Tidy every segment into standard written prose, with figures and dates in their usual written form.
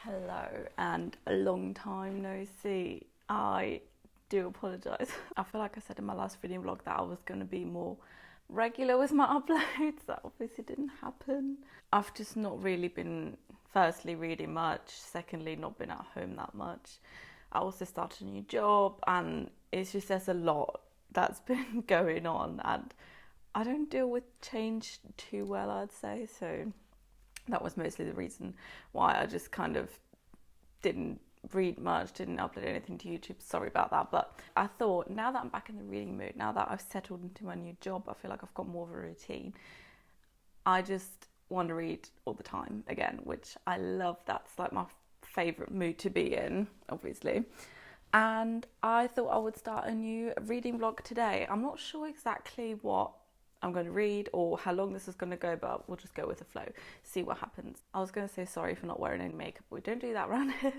Hello, and a long time no see. I do apologise. I feel like I said in my last reading vlog that I was going to be more regular with my uploads. That obviously didn't happen. I've just not really been, firstly, reading much, secondly, not been at home that much. I also started a new job, and it's just there's a lot that's been going on, and I don't deal with change too well, I'd say, so that was mostly the reason why I just kind of didn't read much, didn't upload anything to YouTube. Sorry about that. But I thought, now that I'm back in the reading mood, now that I've settled into my new job, I feel like I've got more of a routine. I just want to read all the time again, which I love. That's like my favourite mood to be in, obviously. And I thought I would start a new reading vlog today. I'm not sure exactly what I'm going to read or how long this is going to go, but we'll just go with the flow, see what happens. I was going to say sorry for not wearing any makeup, but we don't do that around here.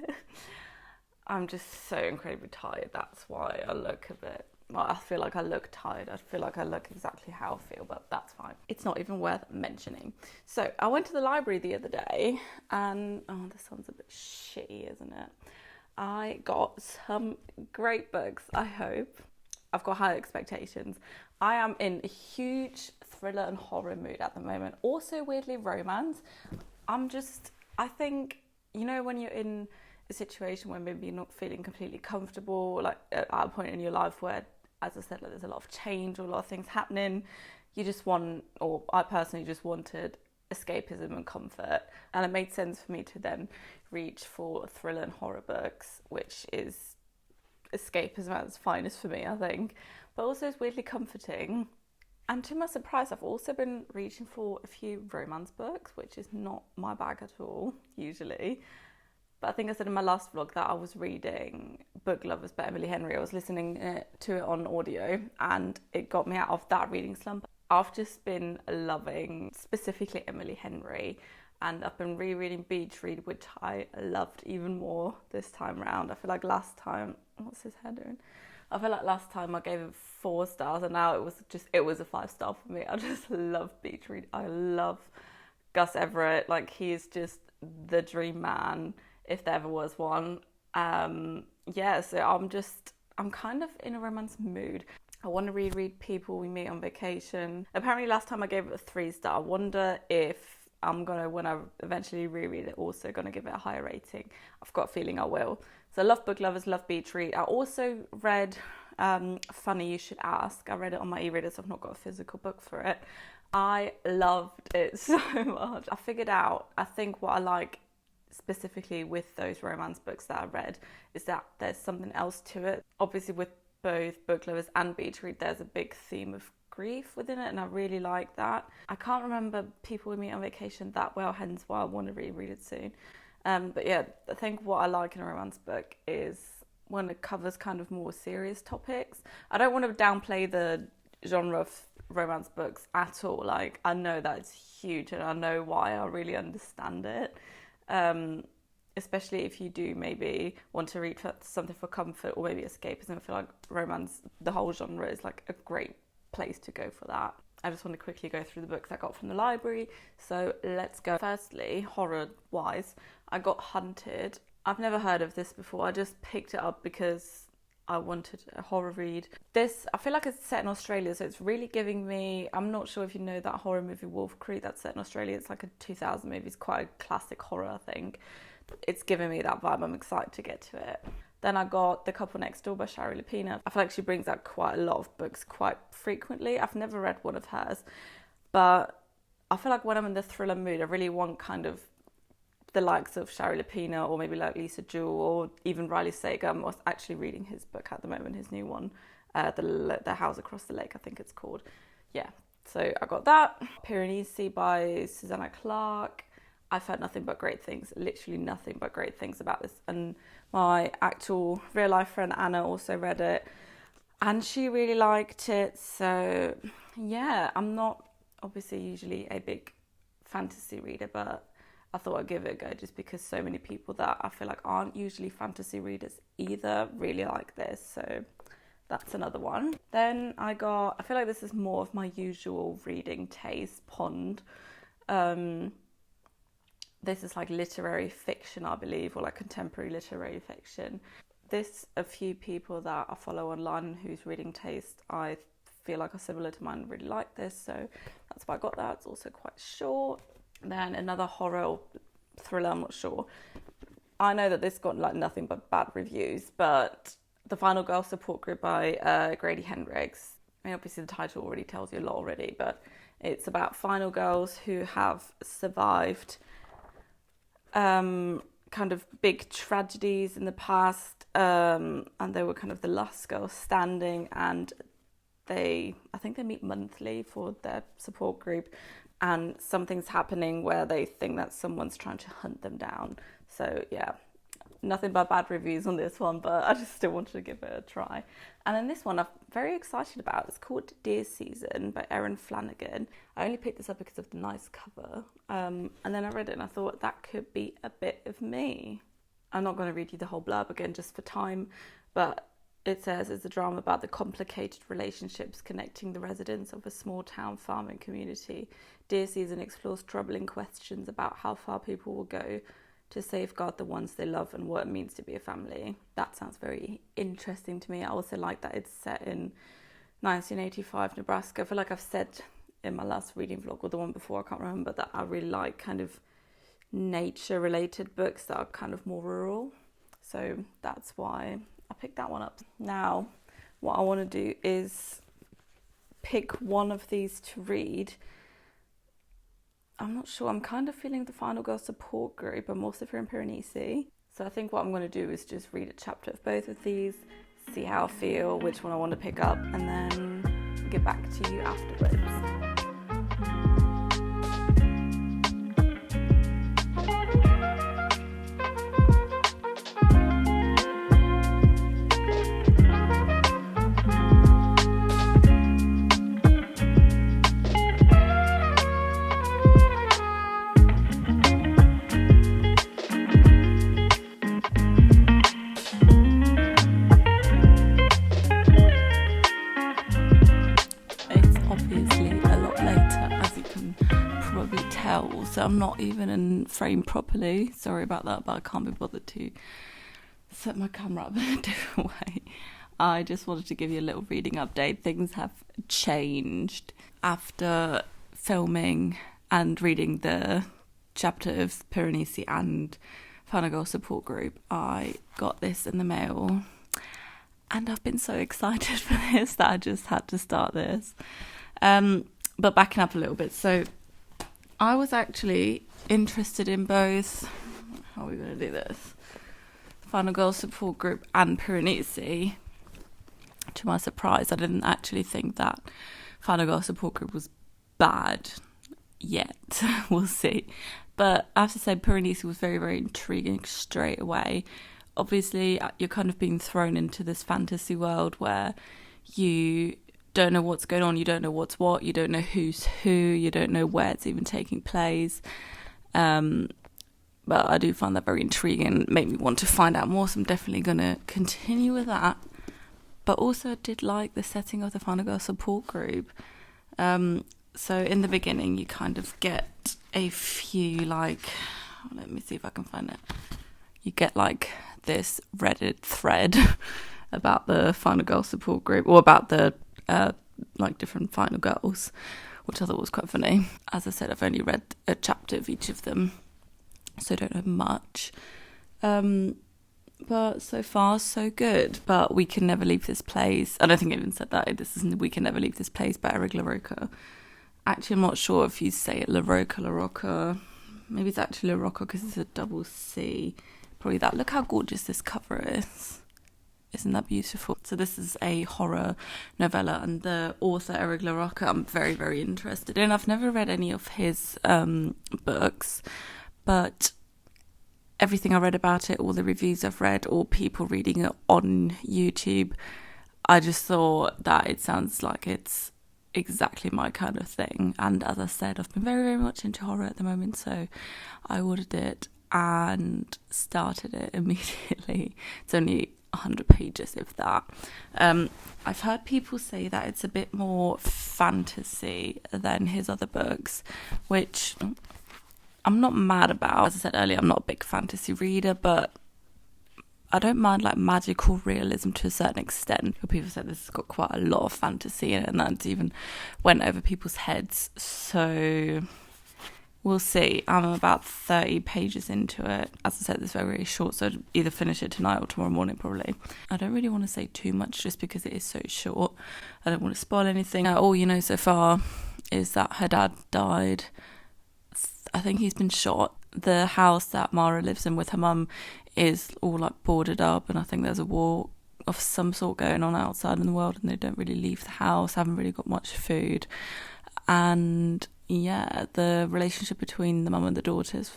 I'm just so incredibly tired. That's why I look a bit, well, I feel like I look tired. I feel like I look exactly how I feel, but that's fine. It's not even worth mentioning. So I went to the library the other day and, oh, this one's a bit shitty, isn't it? I got some great books, I hope. I've got high expectations. I am in a huge thriller and horror mood at the moment. Also, weirdly, romance. I think, you know, when you're in a situation where maybe you're not feeling completely comfortable, like at a point in your life where, as I said, like, there's a lot of change or a lot of things happening, you just want, or I personally just wanted escapism and comfort. And it made sense for me to then reach for thriller and horror books, which is escapism at its finest for me, I think, but also it's weirdly comforting. And to my surprise, I've also been reaching for a few romance books, which is not my bag at all usually. But I think I said in my last vlog that I was reading Book Lovers by Emily Henry. I was listening to it on audio, and it got me out of that reading slump. I've just been loving specifically Emily Henry, and I've been rereading Beach Read, which I loved even more this time around. I feel like last time, what's his hair doing? I feel like last time I gave it 4 stars, and now it was a 5-star for me. I just love Beach Read. I love Gus Everett. Like, he is just the dream man, if there ever was one. So I'm kind of in a romance mood. I want to reread People We Meet on Vacation. Apparently last time I gave it a 3-star. I wonder if I'm going to, when I eventually reread it, also going to give it a higher rating. I've got a feeling I will. So I love Book Lovers, love Beach Read. I also read Funny You Should Ask. I read it on my e-reader, so I've not got a physical book for it. I loved it so much. I figured out, I think what I like specifically with those romance books that I read is that there's something else to it. Obviously with both Book Lovers and Beach Read, there's a big theme of grief within it, and I really like that. I can't remember People We Meet on Vacation that well, hence why I want to reread it soon. But yeah, I think what I like in a romance book is when it covers kind of more serious topics. I don't want to downplay the genre of romance books at all. Like, I know that it's huge, and I know why. I really understand it. Especially if you do maybe want to read for something for comfort or maybe escapism. I feel like romance, the whole genre, is like a great place to go for that. I just want to quickly go through the books I got from the library. So let's go. Firstly, horror-wise, I got Hunted. I've never heard of this before. I just picked it up because I wanted a horror read. This, I feel like it's set in Australia, so it's really giving me, I'm not sure if you know that horror movie Wolf Creek that's set in Australia. It's like a 2000 movie. It's quite a classic horror, I think. It's giving me that vibe. I'm excited to get to it. Then I got The Couple Next Door by Shari Lapina. I feel like she brings out quite a lot of books quite frequently. I've never read one of hers, but I feel like when I'm in the thriller mood, I really want kind of the likes of Shari Lapina or maybe like Lisa Jewell or even Riley Sager. I'm actually reading his book at the moment, his new one, The House Across the Lake, I think it's called. Yeah, so I got that. Piranesi by Susanna Clarke. I've heard nothing but great things, literally nothing but great things about this. And my actual real life friend Anna also read it and she really liked it. So yeah, I'm not obviously usually a big fantasy reader, but I thought I'd give it a go just because so many people that I feel like aren't usually fantasy readers either really like this. So that's another one. Then I feel like this is more of my usual reading taste, Pond This is like literary fiction, I believe, or like contemporary literary fiction. A few people that I follow online whose reading taste I feel like are similar to mine really like this, so that's why I got that. It's also quite short. Then another horror thriller, I'm not sure. I know that this got like nothing but bad reviews, but The Final Girl Support Group by Grady Hendrix. I mean, obviously the title already tells you a lot already, but it's about final girls who have survived kind of big tragedies in the past, and they were kind of the last girls standing, and I think they meet monthly for their support group, and something's happening where they think that someone's trying to hunt them down. So yeah, nothing but bad reviews on this one, but I just still wanted to give it a try. And then this one I'm very excited about. It's called Deer Season by Erin Flanagan. I only picked this up because of the nice cover. And then I read it and I thought that could be a bit of me. I'm not going to read you the whole blurb again just for time, but it says it's a drama about the complicated relationships connecting the residents of a small town farming community. Deer Season explores troubling questions about how far people will go to safeguard the ones they love and what it means to be a family. That sounds very interesting to me. I also like that it's set in 1985 Nebraska. I feel like I've said in my last reading vlog or the one before, I can't remember, that I really like kind of nature related books that are kind of more rural. So that's why I picked that one up. Now, what I want to do is pick one of these to read. I'm not sure. I'm kind of feeling the Final Girl Support Group. I'm also feeling Piranesi. So I think what I'm going to do is just read a chapter of both of these, see how I feel, which one I want to pick up, and then get back to you afterwards. So I'm not even in frame properly. Sorry about that, but I can't be bothered to set my camera up in a different way. I just wanted to give you a little reading update. Things have changed. After filming and reading the chapter of Piranesi and Final Girl Support Group, I got this in the mail. And I've been so excited for this that I just had to start this. But backing up a little bit, so I was actually interested in both. How are we going to do this? Final Girl Support Group and Piranesi. To my surprise, I didn't actually think that Final Girl Support Group was bad yet. We'll see. But I have to say, Piranesi was very, very intriguing straight away. Obviously, you're kind of being thrown into this fantasy world where you don't know what's going on, you don't know what's what, you don't know who's who, you don't know where it's even taking place. But I do find that very intriguing, make me want to find out more, so I'm definitely going to continue with that. But also I did like the setting of the Final Girl Support Group. So in the beginning you kind of get a few, like, let me see if I can find it. You get like this Reddit thread about the Final Girl Support Group, or about the like different final girls, which I thought was quite funny. As I said, I've only read a chapter of each of them, so I don't know much. But so far, so good. But We Can Never Leave This Place. I don't think I even said that. This is We Can Never Leave This Place by Eric LaRocca. Actually, I'm not sure if you say it LaRocca. Maybe it's actually LaRocca because it's a double C. Probably that. Look how gorgeous this cover is. Isn't that beautiful? So this is a horror novella, and the author, Eric LaRocca, I'm very, very interested in. I've never read any of his books, but everything I read about it, all the reviews I've read, or people reading it on YouTube, I just thought that it sounds like it's exactly my kind of thing. And as I said, I've been very, very much into horror at the moment, so I ordered it and started it immediately. It's only 100 pages, if that. I've heard people say that it's a bit more fantasy than his other books, which I'm not mad about. As I said earlier, I'm not a big fantasy reader, but I don't mind like magical realism to a certain extent. People said this has got quite a lot of fantasy in it, and that even went over people's heads. So we'll see. I'm about 30 pages into it. As I said, it's very, very short, so I'd either finish it tonight or tomorrow morning probably. I don't really want to say too much just because it is so short. I don't want to spoil anything. All you know so far is that her dad died. I think he's been shot. The house that Mara lives in with her mum is all like boarded up, and I think there's a war of some sort going on outside in the world, and they don't really leave the house, haven't really got much food. And yeah, the relationship between the mum and the daughter is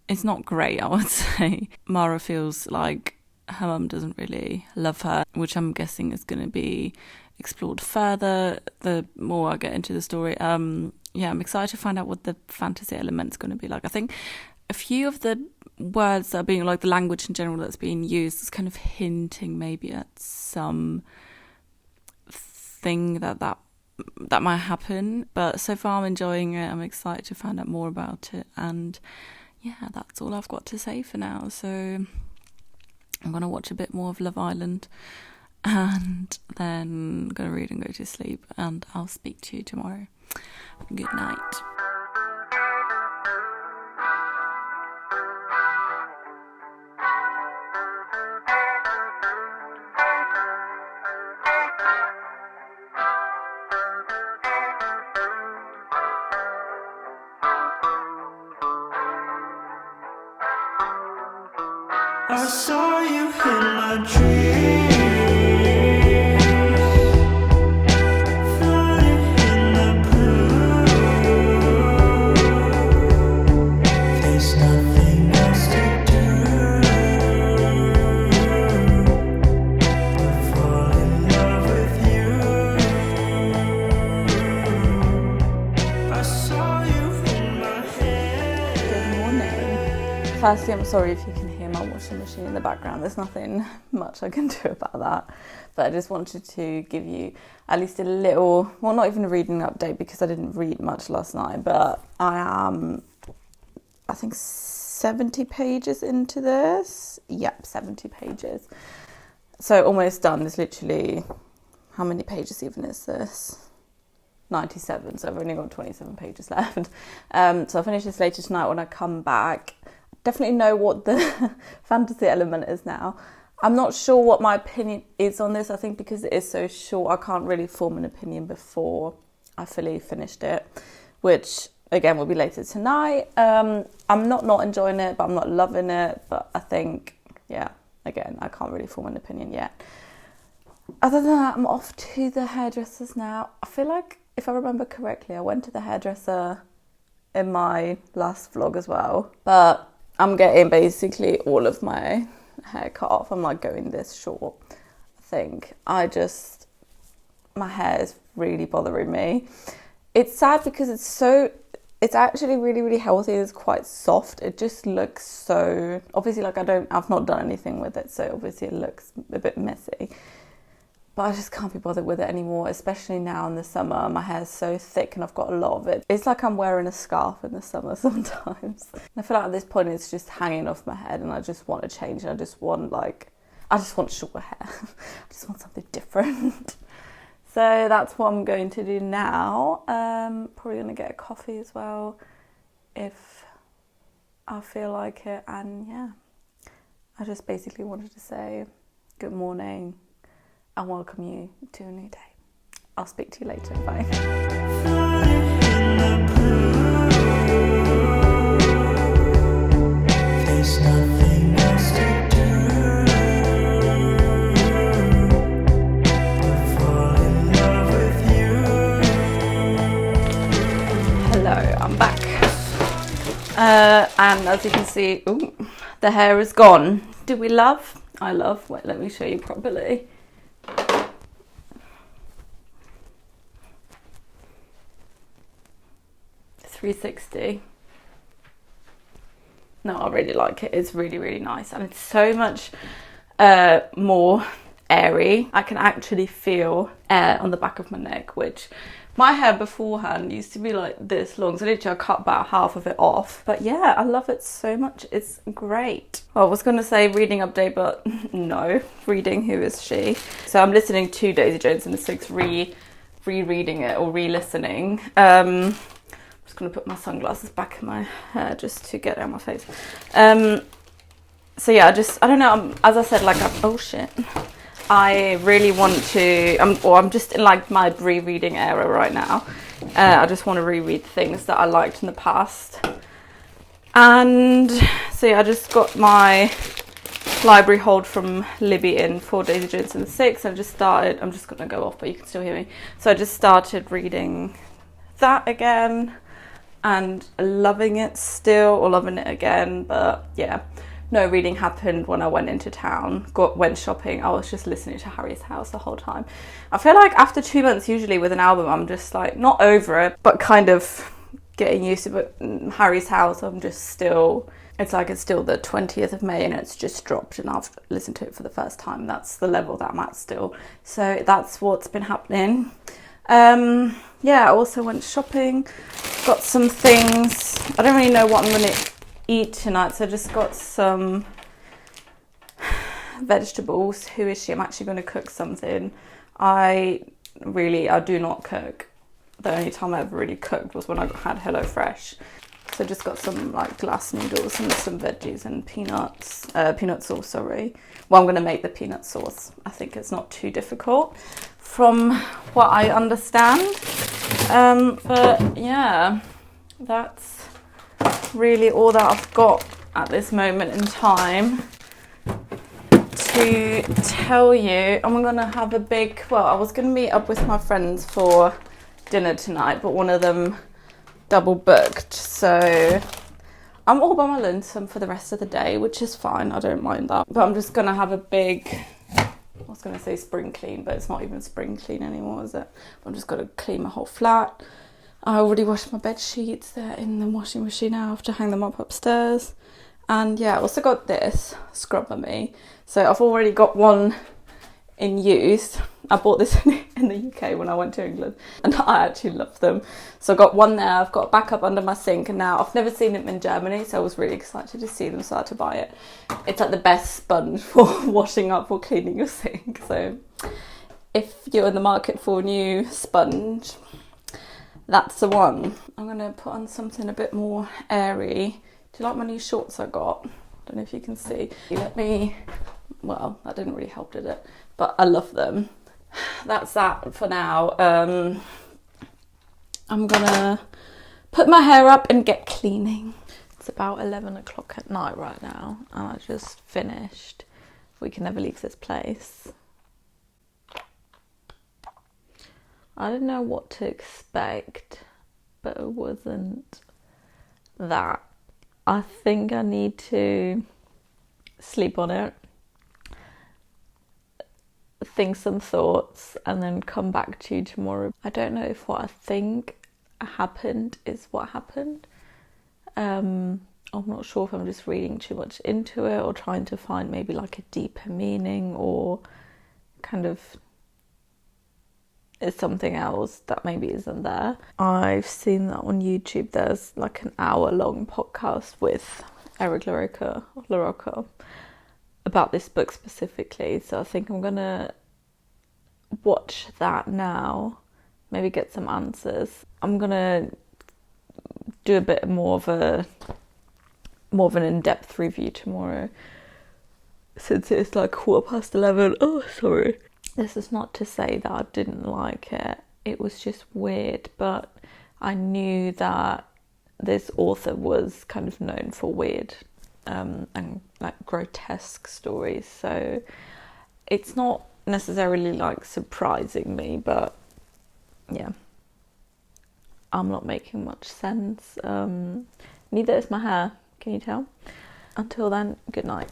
it's not great, I would say. Mara feels like her mum doesn't really love her, which I'm guessing is going to be explored further the more I get into the story. Yeah, I'm excited to find out what the fantasy element's going to be like. I think a few of the words that are being, like the language in general that's being used, is kind of hinting maybe at some thing that might happen. But so far I'm enjoying it. I'm excited to find out more about it. And yeah, that's all I've got to say for now. So I'm going to watch a bit more of Love Island, and then I'm going to read and go to sleep, and I'll speak to you tomorrow. Good night. I saw you in my dreams, floating in the blue. There's nothing else to do but fall in love with you. I saw you in my head. Good morning. Firstly, I'm sorry if you can hear my washing machine in the background. There's nothing much I can do about that, but I just wanted to give you at least a little, well, not even a reading update because I didn't read much last night, but I am, I think 70 pages into this. Yep, 70 pages. So almost done. There's literally, how many pages even is this? 97, so I've only got 27 pages left. So I'll finish this later tonight when I come back. Definitely know what the fantasy element is now. I'm not sure what my opinion is on this. I think because it is so short, I can't really form an opinion before I fully finished it, which again will be later tonight. I'm not enjoying it, but I'm not loving it. But I think, yeah, again, I can't really form an opinion yet. Other than that, I'm off to the hairdressers now. I feel like, if I remember correctly, I went to the hairdresser in my last vlog as well, but I'm getting basically all of my hair cut off. I'm like going this short. I think my hair is really bothering me. It's sad because it's actually really, really healthy. It's quite soft. It just looks so, obviously, like I've not done anything with it, so obviously it looks a bit messy. But I just can't be bothered with it anymore, especially now in the summer. My hair's so thick and I've got a lot of it. It's like I'm wearing a scarf in the summer sometimes. And I feel like at this point it's just hanging off my head and I just want to change. I just want short hair. I just want something different. So that's what I'm going to do now. Probably going to get a coffee as well if I feel like it. And yeah, I just basically wanted to say good morning and welcome you to a new day. I'll speak to you later. Bye. There's nothing else to do but fall in love with you. Hello, I'm back. And as you can see, the hair is gone. Do we love? I love. Wait, let me show you properly. $360. No, I really like it. It's really, really nice, and it's so much more airy. I can actually feel air on the back of my neck, which My hair beforehand used to be like this long, so literally I cut about half of it off. But yeah, I love it so much. It's great. Well, I was going to say reading update, but no. Reading Who Is She? So I'm listening to Daisy Jones and the Six, rereading it or re-listening. I'm just going to put my sunglasses back in my hair just to get out my face. So yeah, I don't know, as I said, like, oh shit. I really want to, I'm just in like my rereading era right now. I just want to reread things that I liked in the past. And so yeah, I just got my library hold from Libby in for Daisy Jones and the Six. I'm just going to go off, but you can still hear me. So I just started reading that again and loving it still, or loving it again, but yeah. No reading happened when I went into town, went shopping. I was just listening to Harry's House the whole time. I feel like after 2 months, usually with an album, I'm just like, not over it, but kind of getting used to it. But Harry's House, I'm just still, it's still the 20th of May and it's just dropped and I've listened to it for the first time. That's the level that I'm at still. So that's what's been happening. Yeah, I also went shopping, got some things. I don't really know what I'm going to eat tonight, so I just got some vegetables. Who is she? I'm actually going to cook something. I do not cook. The only time I ever really cooked was when I had HelloFresh. So just got some like glass noodles and some veggies and peanut sauce, sorry. Well, I'm going to make the peanut sauce. I think it's not too difficult from what I understand. But yeah, that's really all that I've got at this moment in time to tell you. I'm gonna have I was gonna meet up with my friends for dinner tonight, but one of them double booked, so I'm all by my lonesome for the rest of the day, which is fine. I don't mind that, but I'm just gonna have I was gonna say spring clean, but it's not even spring clean anymore, is it? I'm just gonna clean my whole flat. I already washed my bed sheets. They're in the washing machine now. I have to hang them up upstairs. And yeah, I also got this Scrubber Me. So I've already got one in use. I bought this in the UK when I went to England and I actually love them. So I got one there. I've got a backup under my sink, and now I've never seen them in Germany, so I was really excited to see them, so I had to buy it. It's like the best sponge for washing up or cleaning your sink. So if you're in the market for a new sponge, that's the one. I'm going to put on something a bit more airy. Do you like my new shorts I got? I don't know if you can see. Well, that didn't really help, did it? But I love them. That's that for now. I'm going to put my hair up and get cleaning. It's about 11 o'clock at night right now, and I just finished We Can Never Leave This Place. I didn't know what to expect, but it wasn't that. I think I need to sleep on it, think some thoughts, and then come back to you tomorrow. I don't know if what I think happened is what happened. I'm not sure if I'm just reading too much into it or trying to find maybe like a deeper meaning, or kind of is something else that maybe isn't there. I've seen that on YouTube there's like an hour-long podcast with Eric LaRocca about this book specifically, so I think I'm gonna watch that now, maybe get some answers. I'm gonna do a bit more of an in-depth review tomorrow, since it's like 11:15. Oh, sorry. This is not to say that I didn't like it. It was just weird, but I knew that this author was kind of known for weird and like grotesque stories, so it's not necessarily like surprising me, but yeah, I'm not making much sense. Neither is my hair, can you tell? Until then, good night.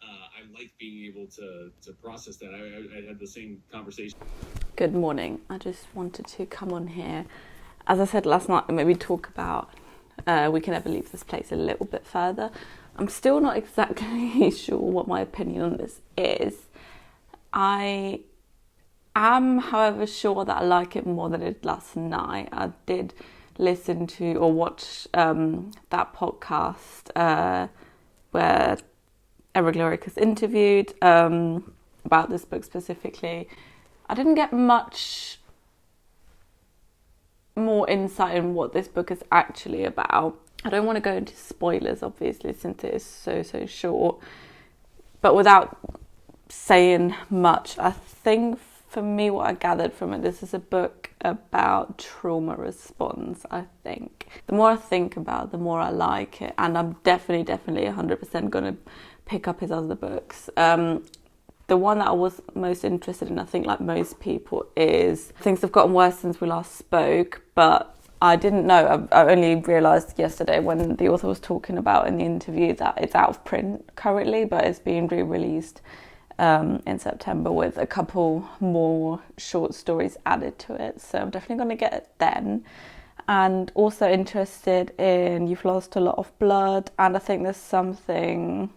I like being able to process that. I had the same conversation. Good morning. I just wanted to come on here, as I said last night, and maybe talk about We Can Never Leave This Place a little bit further. I'm still not exactly sure what my opinion on this is. I am, however, sure that I like it more than I did last night. I did listen to or watch that podcast where Eric Larocca is interviewed about this book specifically. I didn't get much more insight in what this book is actually about. I don't want to go into spoilers, obviously, since it is so short. But without saying much, I think for me, what I gathered from it, this is a book about trauma response, I think. The more I think about it, the more I like it. And I'm definitely 100% going to pick up his other books. The one that I was most interested in, I think like most people, is Things Have Gotten Worse Since We Last Spoke, but I didn't know. I only realised yesterday when the author was talking about in the interview that it's out of print currently, but it's being re-released in September with a couple more short stories added to it. So I'm definitely going to get it then. And also interested in You've Lost a Lot of Blood, and I think there's something...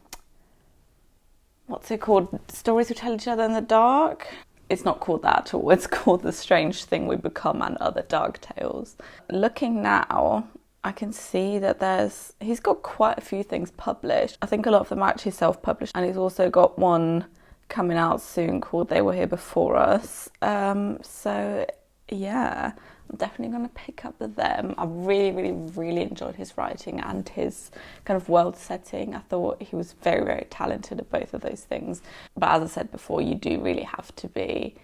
what's it called? Stories We Tell Each Other in the Dark? It's not called that at all. It's called The Strange Thing We Become and Other Dark Tales. Looking now, I can see that he's got quite a few things published. I think a lot of them are actually self-published. And he's also got one coming out soon called They Were Here Before Us. So, yeah, I'm definitely going to pick up with them. I really enjoyed his writing and his kind of world setting. I thought he was very talented at both of those things. But as I said before, you do really have to be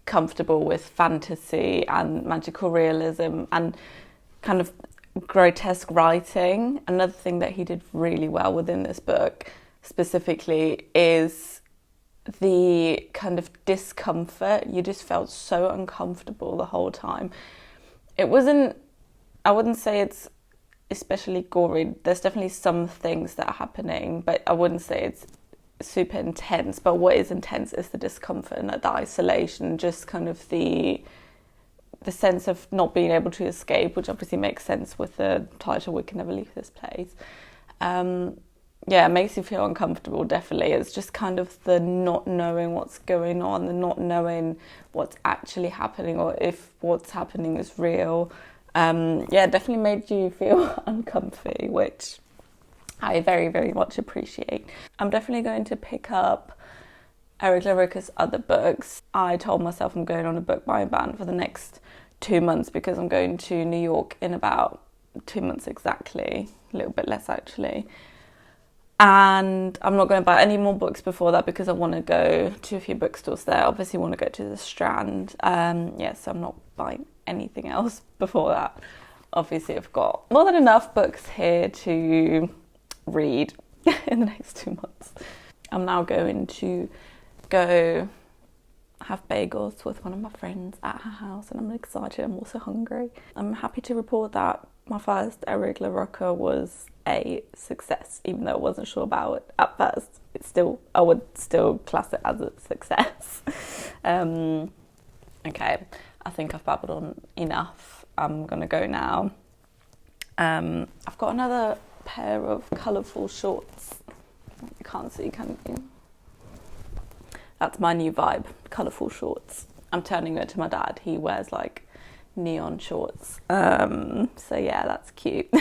comfortable with fantasy and magical realism and kind of grotesque writing. Another thing that he did really well within this book specifically is the kind of discomfort. You just felt so uncomfortable the whole time. I wouldn't say it's especially gory. There's definitely some things that are happening, but I wouldn't say it's super intense. But what is intense is the discomfort and the isolation, just kind of the sense of not being able to escape, which obviously makes sense with the title, We Can Never Leave This Place. Yeah, it makes you feel uncomfortable, definitely. It's just kind of the not knowing what's going on, the not knowing what's actually happening or if what's happening is real. Yeah, it definitely made you feel uncomfy, which I very much appreciate. I'm definitely going to pick up Eric Larocca's other books. I told myself I'm going on a book buying ban for the next 2 months because I'm going to New York in about 2 months exactly, a little bit less actually. And I'm not going to buy any more books before that because I want to go to a few bookstores there. Obviously, want to go to the Strand. So I'm not buying anything else before that. Obviously, I've got more than enough books here to read in the next 2 months. I'm now going to go have bagels with one of my friends at her house, and I'm excited. I'm also hungry. I'm happy to report that my first Eric Larocca was a success, even though I wasn't sure about it at first. I would still class it as a success. Okay, I think I've babbled on enough. I'm gonna go now. I've got another pair of colourful shorts. You can't see, can you? That's my new vibe, colourful shorts. I'm turning it to my dad. He wears like neon shorts. So yeah, that's cute.